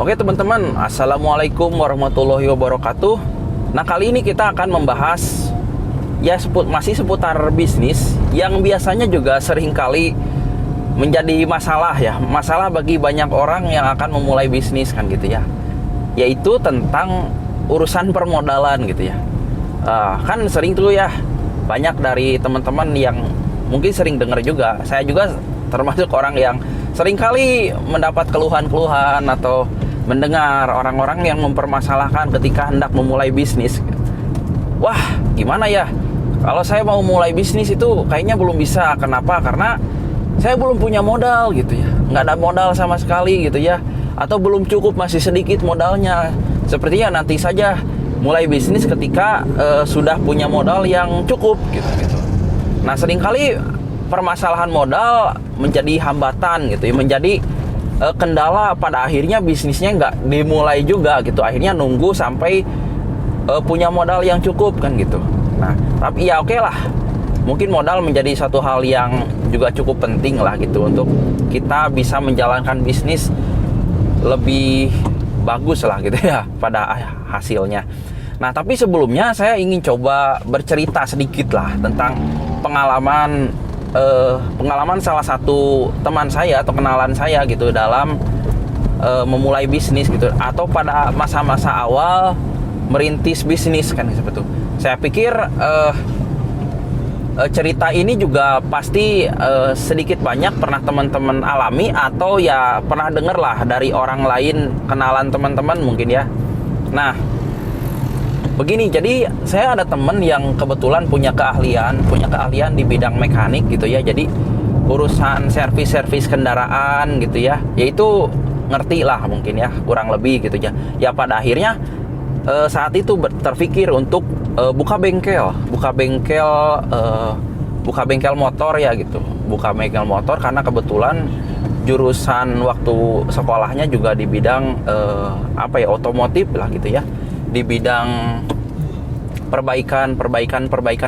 Oke teman-teman, Assalamualaikum warahmatullahi wabarakatuh. Nah kali ini kita akan membahas masih seputar bisnis yang biasanya juga seringkali menjadi masalah bagi banyak orang yang akan memulai bisnis kan gitu ya. Yaitu tentang urusan permodalan gitu ya. Kan sering tuh ya, banyak dari teman-teman yang mungkin sering dengar juga. Saya juga termasuk orang yang seringkali mendapat keluhan-keluhan atau mendengar orang-orang yang mempermasalahkan ketika hendak memulai bisnis. Wah, gimana ya? Kalau saya mau mulai bisnis itu kayaknya belum bisa. Kenapa? Karena saya belum punya modal gitu ya. Nggak ada modal sama sekali gitu ya. Atau belum cukup, masih sedikit modalnya. Sepertinya nanti saja mulai bisnis ketika sudah punya modal yang cukup gitu. Nah, seringkali permasalahan modal menjadi hambatan gitu ya, menjadi kendala pada akhirnya bisnisnya nggak dimulai juga gitu. Akhirnya nunggu sampai punya modal yang cukup kan gitu. Nah, tapi ya oke lah, mungkin modal menjadi satu hal yang juga cukup penting lah gitu untuk kita bisa menjalankan bisnis lebih bagus lah gitu ya pada hasilnya. Nah, tapi sebelumnya saya ingin coba bercerita sedikit lah tentang pengalaman salah satu teman saya atau kenalan saya gitu dalam memulai bisnis gitu, atau pada masa-masa awal merintis bisnis kan seperti itu. Saya pikir cerita ini juga pasti sedikit banyak pernah teman-teman alami atau ya pernah dengar lah dari orang lain, kenalan teman-teman mungkin ya. Nah, begini, jadi saya ada temen yang kebetulan punya keahlian di bidang mekanik gitu ya. Jadi urusan servis kendaraan gitu ya, yaitu ngerti lah mungkin ya, kurang lebih gitu ya. Ya pada akhirnya saat itu terpikir untuk buka bengkel motor ya gitu. Buka bengkel motor karena kebetulan jurusan waktu sekolahnya juga di bidang otomotif lah gitu ya. Di bidang perbaikan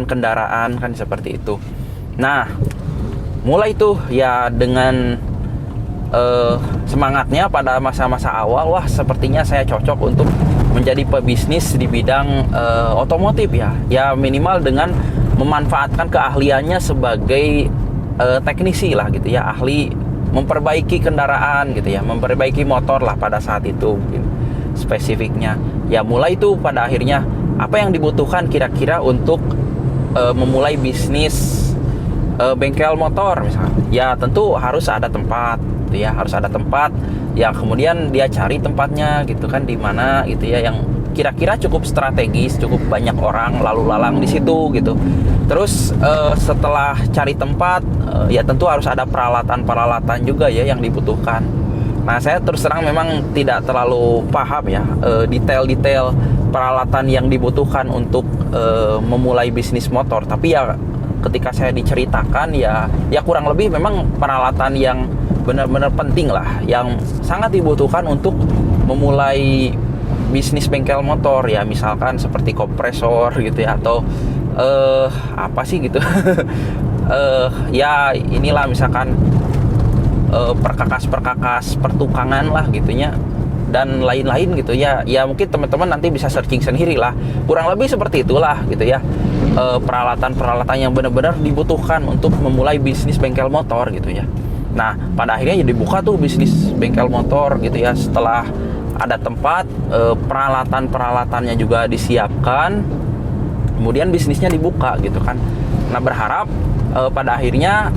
kendaraan kan seperti itu. Nah, mulai tuh ya dengan semangatnya pada masa-masa awal, wah sepertinya saya cocok untuk menjadi pebisnis di bidang otomotif ya. Ya minimal dengan memanfaatkan keahliannya sebagai teknisi lah gitu ya, ahli memperbaiki kendaraan gitu ya, memperbaiki motor lah pada saat itu mungkin spesifiknya. Ya mulai itu pada akhirnya apa yang dibutuhkan kira-kira untuk memulai bisnis bengkel motor misalnya. Ya tentu harus ada tempat gitu ya, harus ada tempat. Ya kemudian dia cari tempatnya gitu kan, di mana gitu ya yang kira-kira cukup strategis, cukup banyak orang lalu lalang di situ gitu. Terus setelah cari tempat ya tentu harus ada peralatan juga ya yang dibutuhkan. Nah, saya terus terang memang tidak terlalu paham ya detail-detail peralatan yang dibutuhkan untuk memulai bisnis motor. Tapi ya ketika saya diceritakan ya kurang lebih memang peralatan yang benar-benar penting lah, yang sangat dibutuhkan untuk memulai bisnis bengkel motor ya, misalkan seperti kompresor gitu ya, atau apa sih gitu ya inilah misalkan perkakas pertukangan lah gitunya, dan lain-lain gitu ya. Ya mungkin teman-teman nanti bisa searching sendiri lah, kurang lebih seperti itulah gitu ya, peralatan yang benar-benar dibutuhkan untuk memulai bisnis bengkel motor gitu ya. Nah pada akhirnya jadi buka tuh bisnis bengkel motor gitu ya. Setelah ada tempat, peralatannya juga disiapkan, kemudian bisnisnya dibuka gitu kan. Nah berharap pada akhirnya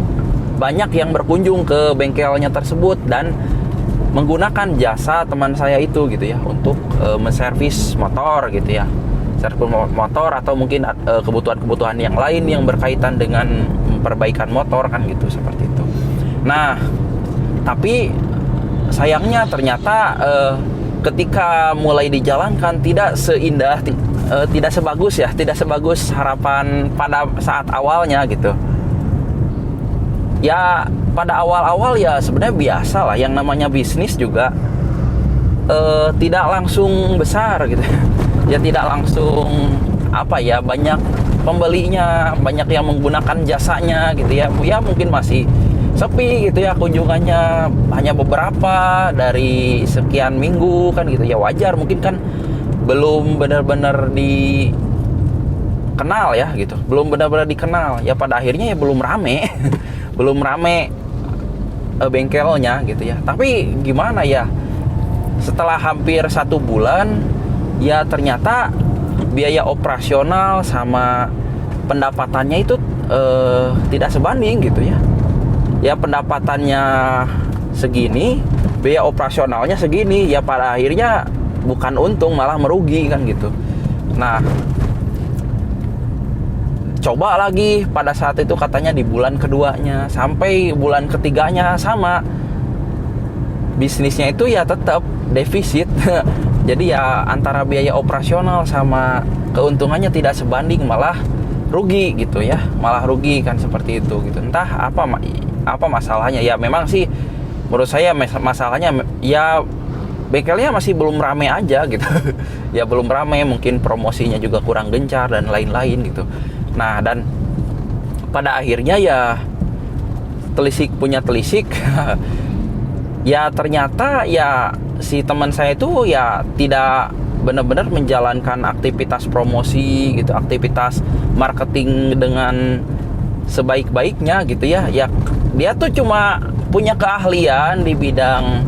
banyak yang berkunjung ke bengkelnya tersebut dan menggunakan jasa teman saya itu gitu ya untuk menservis motor gitu ya, servis motor atau mungkin kebutuhan-kebutuhan yang lain yang berkaitan dengan perbaikan motor kan gitu, seperti itu. Nah tapi sayangnya ternyata ketika mulai dijalankan tidak seindah, tidak sebagus harapan pada saat awalnya gitu. Ya pada awal-awal ya sebenarnya biasa lah, yang namanya bisnis juga tidak langsung besar gitu ya, tidak langsung banyak pembelinya, banyak yang menggunakan jasanya gitu ya. Ya mungkin masih sepi gitu ya, kunjungannya hanya beberapa dari sekian minggu kan gitu ya. Wajar, mungkin kan belum benar-benar dikenal ya gitu, belum benar-benar dikenal ya. Pada akhirnya ya belum rame belum rame bengkelnya gitu ya. Tapi gimana ya, setelah hampir 1 bulan ya ternyata biaya operasional sama pendapatannya itu tidak sebanding gitu ya. Ya pendapatannya segini, biaya operasionalnya segini, ya pada akhirnya bukan untung malah merugi kan gitu. Nah, coba lagi pada saat itu katanya di bulan keduanya sampai bulan ketiganya sama, bisnisnya itu ya tetap defisit. Jadi ya antara biaya operasional sama keuntungannya tidak sebanding, malah rugi gitu ya, malah rugi kan, seperti itu gitu. Entah apa masalahnya ya. Memang sih menurut saya masalahnya ya bengkelnya masih belum rame aja gitu ya belum rame, mungkin promosinya juga kurang gencar dan lain-lain gitu. Nah, dan pada akhirnya ya telisik punya telisik ya ternyata ya si teman saya itu ya tidak benar-benar menjalankan aktivitas promosi gitu, aktivitas marketing dengan sebaik-baiknya gitu ya. Ya dia tuh cuma punya keahlian di bidang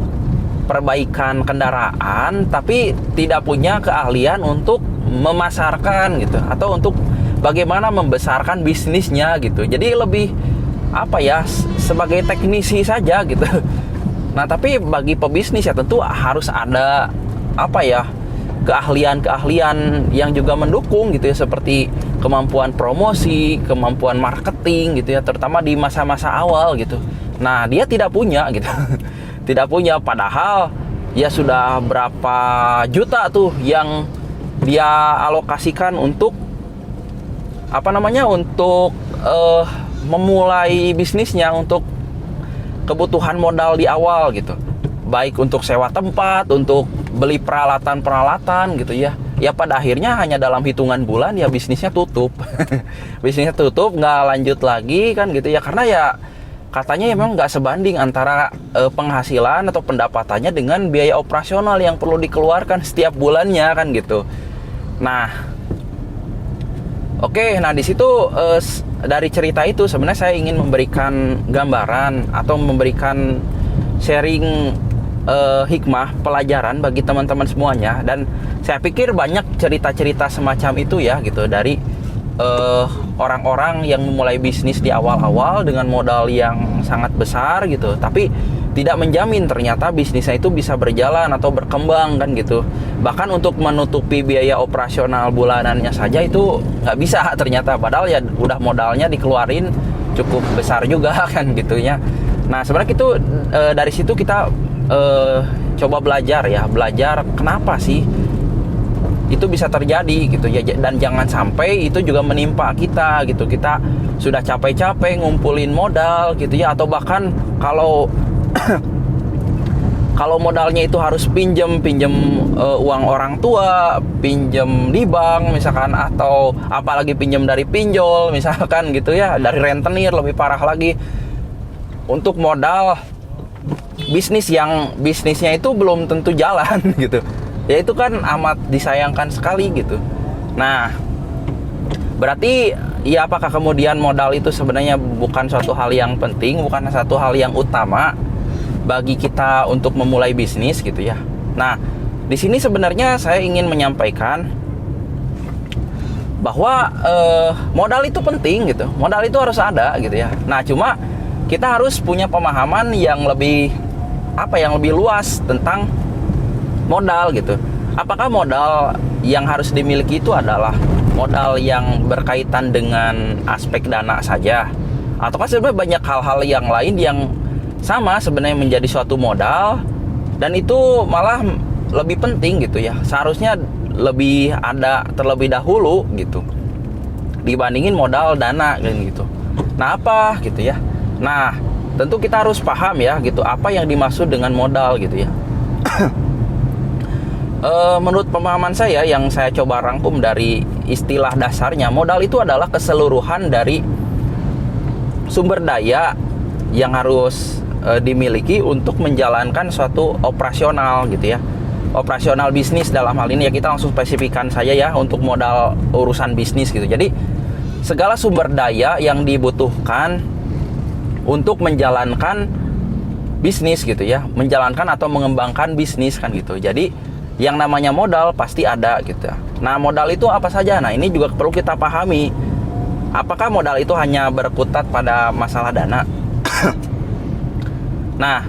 perbaikan kendaraan, tapi tidak punya keahlian untuk memasarkan gitu, atau untuk bagaimana membesarkan bisnisnya gitu. Jadi lebih apa ya, sebagai teknisi saja gitu. Nah, tapi bagi pebisnis ya tentu harus ada apa ya, keahlian-keahlian yang juga mendukung gitu ya, seperti kemampuan promosi, kemampuan marketing gitu ya, terutama di masa-masa awal gitu. Nah, dia tidak punya gitu. Tidak punya, padahal ya sudah berapa juta tuh yang dia alokasikan untuk apa namanya, untuk memulai bisnisnya, untuk kebutuhan modal di awal gitu. Baik untuk sewa tempat, untuk beli peralatan-peralatan gitu ya. Ya pada akhirnya hanya dalam hitungan bulan ya bisnisnya tutup. Bisnisnya tutup, nggak lanjut lagi kan gitu ya. Karena ya katanya ya memang nggak sebanding antara penghasilan atau pendapatannya dengan biaya operasional yang perlu dikeluarkan setiap bulannya kan gitu. Nah, oke, nah di situ dari cerita itu sebenarnya saya ingin memberikan gambaran atau memberikan sharing hikmah, pelajaran bagi teman-teman semuanya. Dan saya pikir banyak cerita-cerita semacam itu ya gitu, dari orang-orang yang memulai bisnis di awal-awal dengan modal yang sangat besar gitu, tapi tidak menjamin ternyata bisnisnya itu bisa berjalan atau berkembang kan gitu. Bahkan untuk menutupi biaya operasional bulanannya saja itu nggak bisa ternyata, padahal ya udah modalnya dikeluarin cukup besar juga kan gitu ya. Nah, sebenarnya itu dari situ kita coba belajar kenapa sih itu bisa terjadi gitu ya, dan jangan sampai itu juga menimpa kita gitu. Kita sudah capek-capek ngumpulin modal gitu ya, atau bahkan kalau kalau modalnya itu harus pinjem uang orang tua, pinjem di bank misalkan, atau apalagi pinjem dari pinjol misalkan gitu ya, dari rentenir lebih parah lagi, untuk modal bisnis yang bisnisnya itu belum tentu jalan gitu. Ya itu kan amat disayangkan sekali gitu. Nah, berarti ya apakah kemudian modal itu sebenarnya bukan suatu hal yang penting, bukan satu hal yang utama bagi kita untuk memulai bisnis gitu ya. Nah, di sini sebenarnya saya ingin menyampaikan bahwa modal itu penting gitu. Modal itu harus ada gitu ya. Nah, cuma kita harus punya pemahaman yang lebih luas tentang modal gitu. Apakah modal yang harus dimiliki itu adalah modal yang berkaitan dengan aspek dana saja, ataukah sebenarnya banyak hal-hal yang lain yang sama sebenarnya menjadi suatu modal, dan itu malah lebih penting gitu ya, seharusnya lebih ada terlebih dahulu gitu dibandingin modal dana kan gitu. Nah, apa gitu ya. Nah, tentu kita harus paham ya gitu, apa yang dimaksud dengan modal gitu ya. Menurut pemahaman saya yang saya coba rangkum dari istilah dasarnya, modal itu adalah keseluruhan dari sumber daya yang harus dimiliki untuk menjalankan suatu operasional gitu ya. Operasional bisnis dalam hal ini ya, kita langsung spesifikkan saja ya untuk modal urusan bisnis gitu. Jadi segala sumber daya yang dibutuhkan untuk menjalankan bisnis gitu ya, menjalankan atau mengembangkan bisnis kan gitu. Jadi yang namanya modal pasti ada gitu. Nah, modal itu apa saja? Nah, ini juga perlu kita pahami. Apakah modal itu hanya berkutat pada masalah dana? Nah,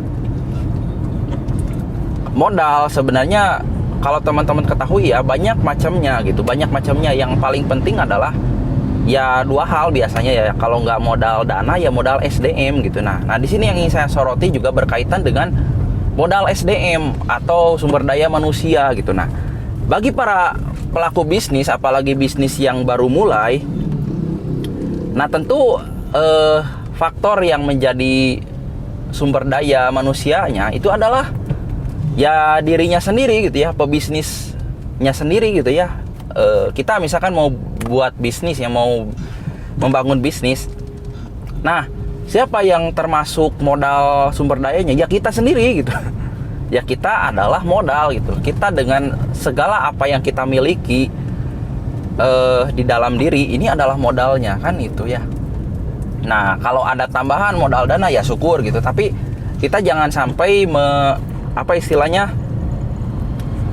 modal sebenarnya kalau teman-teman ketahui ya, banyak macamnya gitu. Banyak macamnya. Yang paling penting adalah ya dua hal biasanya ya. Kalau nggak modal dana ya modal SDM gitu. Nah, di sini yang ingin saya soroti juga berkaitan dengan modal SDM atau sumber daya manusia gitu. Nah, bagi para pelaku bisnis, apalagi bisnis yang baru mulai, nah tentu faktor yang menjadi sumber daya manusianya itu adalah ya dirinya sendiri gitu ya, pebisnisnya sendiri gitu ya. Kita misalkan mau buat bisnis ya, mau membangun bisnis. Nah, siapa yang termasuk modal sumber dayanya? Ya kita sendiri gitu. Ya kita adalah modal gitu. Kita dengan segala apa yang kita miliki di dalam diri ini adalah modalnya kan itu ya. Nah, kalau ada tambahan modal dana ya syukur gitu. Tapi kita jangan sampai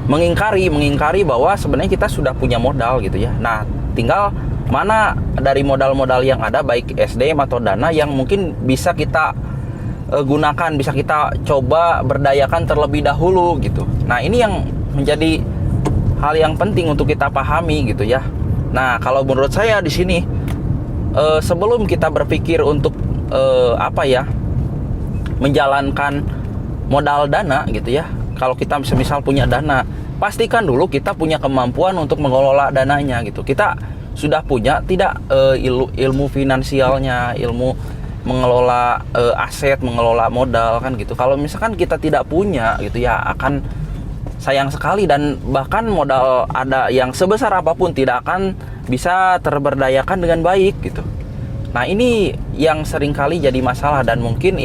mengingkari bahwa sebenarnya kita sudah punya modal gitu ya. Nah, tinggal mana dari modal-modal yang ada, baik SDM atau dana, yang mungkin bisa kita gunakan, bisa kita coba berdayakan terlebih dahulu gitu. Nah, ini yang menjadi hal yang penting untuk kita pahami gitu ya. Nah, kalau menurut saya di sini sebelum kita berpikir untuk menjalankan modal dana gitu ya, kalau kita misal punya dana, pastikan dulu kita punya kemampuan untuk mengelola dananya gitu. Kita sudah punya tidak ilmu finansialnya, ilmu mengelola aset, mengelola modal kan gitu. Kalau misalkan kita tidak punya gitu ya, akan sayang sekali, dan bahkan modal ada yang sebesar apapun tidak akan bisa terberdayakan dengan baik gitu. Nah, ini yang seringkali jadi masalah, dan mungkin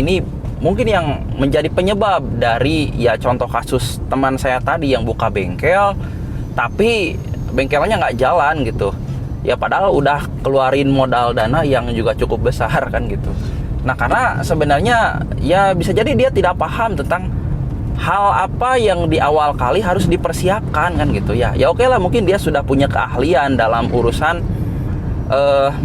yang menjadi penyebab dari ya contoh kasus teman saya tadi yang buka bengkel tapi bengkelnya nggak jalan gitu ya, padahal udah keluarin modal dana yang juga cukup besar kan gitu. Nah, karena sebenarnya ya bisa jadi dia tidak paham tentang hal apa yang di awal kali harus dipersiapkan kan gitu ya. Ya oke lah, mungkin dia sudah punya keahlian dalam urusan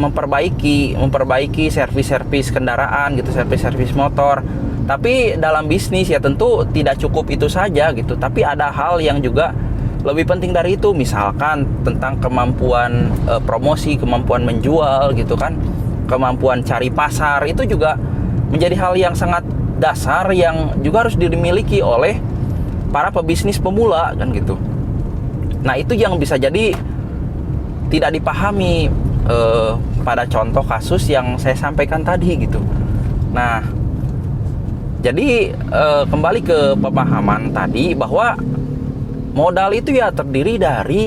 memperbaiki servis kendaraan gitu, servis motor. Tapi dalam bisnis ya tentu tidak cukup itu saja gitu. Tapi ada hal yang juga lebih penting dari itu, misalkan tentang kemampuan promosi, kemampuan menjual gitu kan, kemampuan cari pasar. Itu juga menjadi hal yang sangat dasar yang juga harus dimiliki oleh para pebisnis pemula kan gitu. Nah, itu yang bisa jadi tidak dipahami pada contoh kasus yang saya sampaikan tadi gitu. Nah, jadi kembali ke pemahaman tadi bahwa modal itu ya terdiri dari